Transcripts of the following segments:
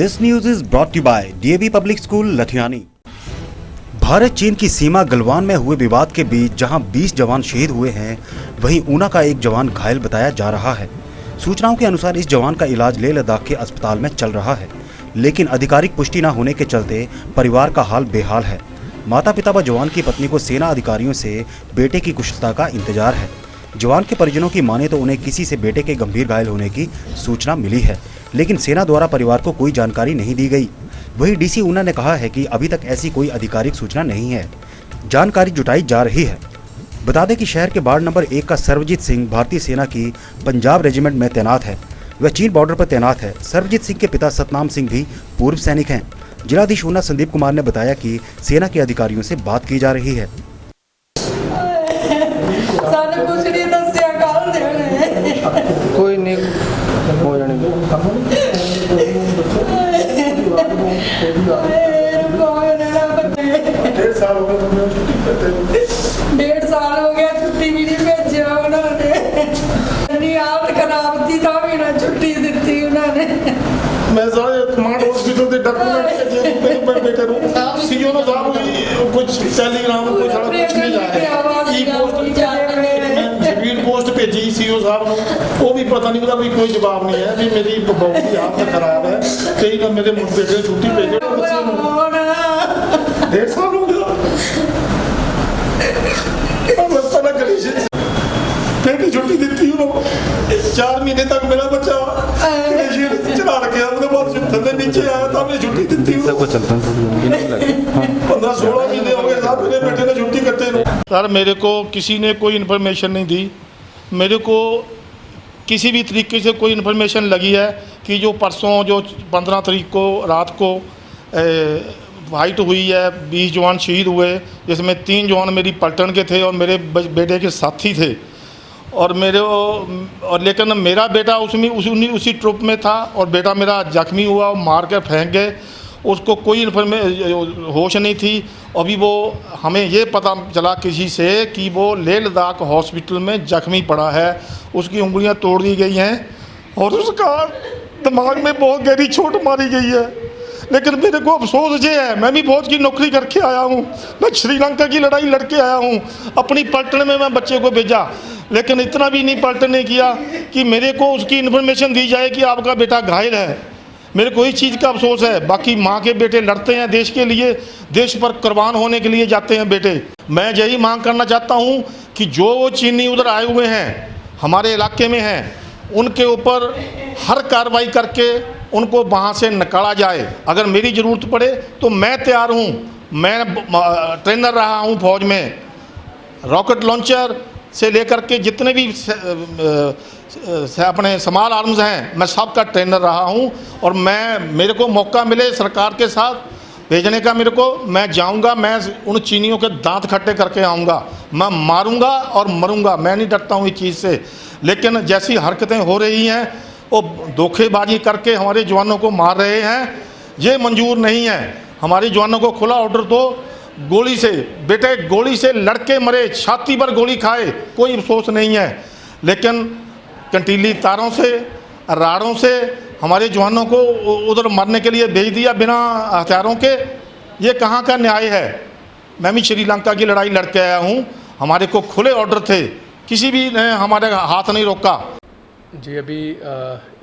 This news is brought you by DAV public school Lathiyani. Bharat चीन की सीमा गलवान में हुए विवाद के बीच जहां 20 जवान शहीद हुए हैं, वहीं ऊना का एक जवान घायल बताया जा रहा है। सूचनाओं के अनुसार इस जवान का इलाज लेह लद्दाख के अस्पताल में चल रहा है, लेकिन आधिकारिक पुष्टि न होने के चलते परिवार का हाल बेहाल है। माता पिता व जवान की पत्नी को सेना अधिकारियों से बेटे की कुशलता का इंतजार है। जवान के परिजनों की माने तो उन्हें किसी से बेटे के गंभीर घायल होने की सूचना मिली है, लेकिन सेना द्वारा परिवार को कोई जानकारी नहीं दी गई। वहीं डीसी ऊना ने कहा है कि अभी तक ऐसी कोई आधिकारिक सूचना नहीं है, जानकारी जुटाई जा रही है। बता दें कि शहर के वार्ड नंबर 1 का सर्वजीत सिंह भारतीय सेना की पंजाब रेजिमेंट में तैनात है। वह चीन बॉर्डर पर तैनात है। सर्वजीत सिंह के पिता सतनाम सिंह भी पूर्व सैनिक हैं। जिलाधीश ऊना संदीप कुमार ने बताया कि सेना के अधिकारियों से बात की जा रही है। कोई नहीं हो जाने डेढ़ साल हो गया छुट्टी भी नहीं भेजा उन्होंने। हालत खराब थी तो भी ना छुट्टी दी उन्होंने। मैं सारे कमांड हॉस्पिटल के डॉक्यूमेंट मेरे बेटे को सीओ ने साहब कुछ टेलीग्राम कोई सारा कुछ नहीं जाए ई पोस्ट भेजी सीओ साहब को, वो भी पता नहीं कोई कोई जवाब नहीं है भी मेरी बहू की हालत खराब है, कई ना मेरे बेटे ने छुट्टी भेजे। 1.5 साल हो गया बेटी छुट्टी दी उन्होंने। 4 महीने तक मेरा बच्चा चला रखे, उसके बाद धंधे नीचे आया था, मैं छुट्टी दी। 15-16 महीने हो गए साहब मेरे बेटे ने छुट्टी करते हैं। सर मेरे को किसी ने कोई इन्फॉर्मेशन नहीं दी। मेरे को किसी भी तरीके से कोई इन्फॉर्मेशन लगी है कि जो परसों जो 15 तारीख को रात को फाइट हुई है, 20 जवान शहीद हुए, जिसमें 3 जवान मेरी पलटन के थे और मेरे बेटे के साथी थे। और लेकिन मेरा बेटा उसी ट्रुप में था और बेटा मेरा जख्मी हुआ, मार कर फेंक गए। उसको कोई होश नहीं थी। अभी वो हमें ये पता चला किसी से कि वो लेह लद्दाख हॉस्पिटल में जख्मी पड़ा है, उसकी उंगलियां तोड़ दी गई हैं और उसका दिमाग में बहुत गहरी चोट मारी गई है। लेकिन मेरे को अफसोस ये है, मैं भी फौज की नौकरी करके आया हूँ, मैं श्रीलंका की लड़ाई लड़के आया हूँ, अपनी पलटन में मैं बच्चे को भेजा, लेकिन इतना भी नहीं पलटन ने किया कि मेरे को उसकी इन्फॉर्मेशन दी जाए कि आपका बेटा घायल है। मेरे को इस चीज़ का अफसोस है। बाकी माँ के बेटे लड़ते हैं देश के लिए, देश पर कुर्बान होने के लिए जाते हैं बेटे। मैं यही मांग करना चाहता हूँ कि जो वो चीनी उधर आए हुए हैं, हमारे इलाके में हैं, उनके ऊपर हर कार्रवाई करके उनको वहाँ से निकाला जाए। अगर मेरी ज़रूरत पड़े तो मैं तैयार हूँ। मैं ट्रेनर रहा हूँ फौज में, रॉकेट लॉन्चर से लेकर के जितने भी अपने स्मॉल आर्म्स हैं, मैं सब का ट्रेनर रहा हूँ। और मेरे को मौका मिले सरकार के साथ भेजने का, मेरे को मैं जाऊँगा, मैं उन चीनियों के दांत खट्टे करके आऊँगा, मैं मारूँगा और मरूँगा। मैं नहीं डरता हूँ इस चीज़ से। लेकिन जैसी हरकतें हो रही हैं, वो धोखेबाजी करके हमारे जवानों को मार रहे हैं, ये मंजूर नहीं है। हमारे जवानों को खुला ऑर्डर दो। गोली से बेटे गोली से लड़के मरे, छाती पर गोली खाए, कोई अफसोस नहीं है, लेकिन कंटीली तारों से राड़ों से हमारे जवानों को उधर मरने के लिए भेज दिया बिना हथियारों के। ये कहाँ का न्याय है? मैं भी श्रीलंका की लड़ाई लड़के आया हूँ, हमारे को खुले ऑर्डर थे, किसी भी ने हमारे हाथ नहीं रोका। जी अभी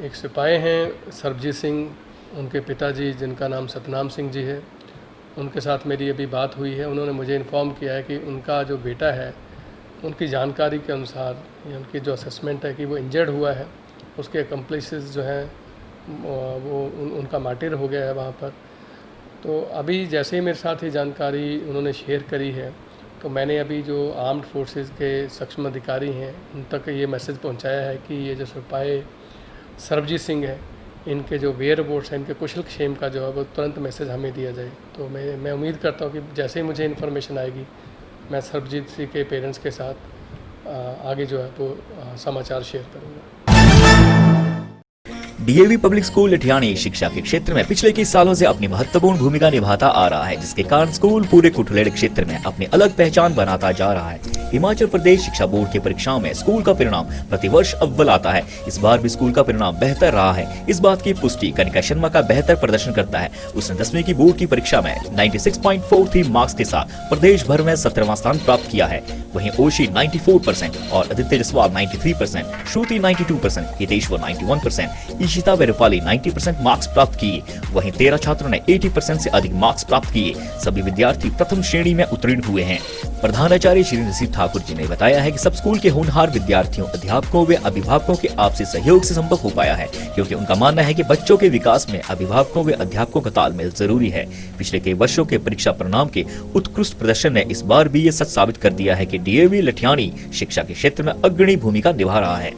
एक सिपाही हैं सर्वजीत सिंह, उनके पिताजी जिनका नाम सतनाम सिंह जी है, उनके साथ मेरी अभी बात हुई है। उन्होंने मुझे इन्फॉर्म किया है कि उनका जो बेटा है, उनकी जानकारी के अनुसार या उनकी जो असेसमेंट है कि वो इंजर्ड हुआ है, उसके अकम्प्लिसेस जो हैं वो उनका मार्टिर हो गया है वहाँ पर। तो अभी जैसे ही मेरे साथ ये जानकारी उन्होंने शेयर करी है, तो मैंने अभी जो आर्म्ड फोर्सेस के सक्षम अधिकारी हैं उन तक ये मैसेज पहुंचाया है कि ये जो सिपाही सर्वजीत सिंह है, इनके जो वेयर रिपोर्ट्स हैं, इनके कुशल क्षेम का जो है वो तुरंत मैसेज हमें दिया जाए। तो मैं उम्मीद करता हूँ कि जैसे ही मुझे इन्फॉर्मेशन आएगी, मैं सर्वजीत सिंह के पेरेंट्स के साथ आगे जो है वो समाचार शेयर करूँगा। डीएवी पब्लिक स्कूल लठियानी शिक्षा के क्षेत्र में पिछले कई सालों से अपनी महत्वपूर्ण भूमिका निभाता आ रहा है, जिसके कारण स्कूल पूरे कुटलेड़ क्षेत्र में अपनी अलग पहचान बनाता जा रहा है। हिमाचल प्रदेश शिक्षा बोर्ड की परीक्षाओं में स्कूल का परिणाम प्रतिवर्ष अव्वल आता है। इस बार भी स्कूल का परिणाम बेहतर रहा है। इस बात की पुष्टि कनिका शर्मा का बेहतर प्रदर्शन करता है। उसने 10वीं की बोर्ड की परीक्षा में 96.43 मार्क्स के साथ प्रदेश भर में 17वां स्थान प्राप्त किया है। वहीं ओशी 94% और आदित्य जसवाल 93%, श्रुति 92%, हितेश्वर 91%, ईशिता व रूपाली 90% मार्क्स प्राप्त किए। वहीं 13 छात्रों ने 80% से अधिक मार्क्स प्राप्त किए। सभी विद्यार्थी प्रथम श्रेणी में उत्तीर्ण हुए हैं। प्रधानाचार्य श्री नसीब ठाकुर जी ने बताया है कि सब स्कूल के होनहार विद्यार्थियों, अध्यापकों व अभिभावकों के आपसी सहयोग से संभव हो पाया है, क्योंकि उनका मानना है कि बच्चों के विकास में अभिभावकों व अध्यापकों का तालमेल जरूरी है। पिछले कई वर्षों के परीक्षा परिणाम के उत्कृष्ट प्रदर्शन ने इस बार भी ये सच साबित कर दिया है कि डीएवी लठियानी शिक्षा के क्षेत्र में अग्रणी भूमिका निभा रहा है।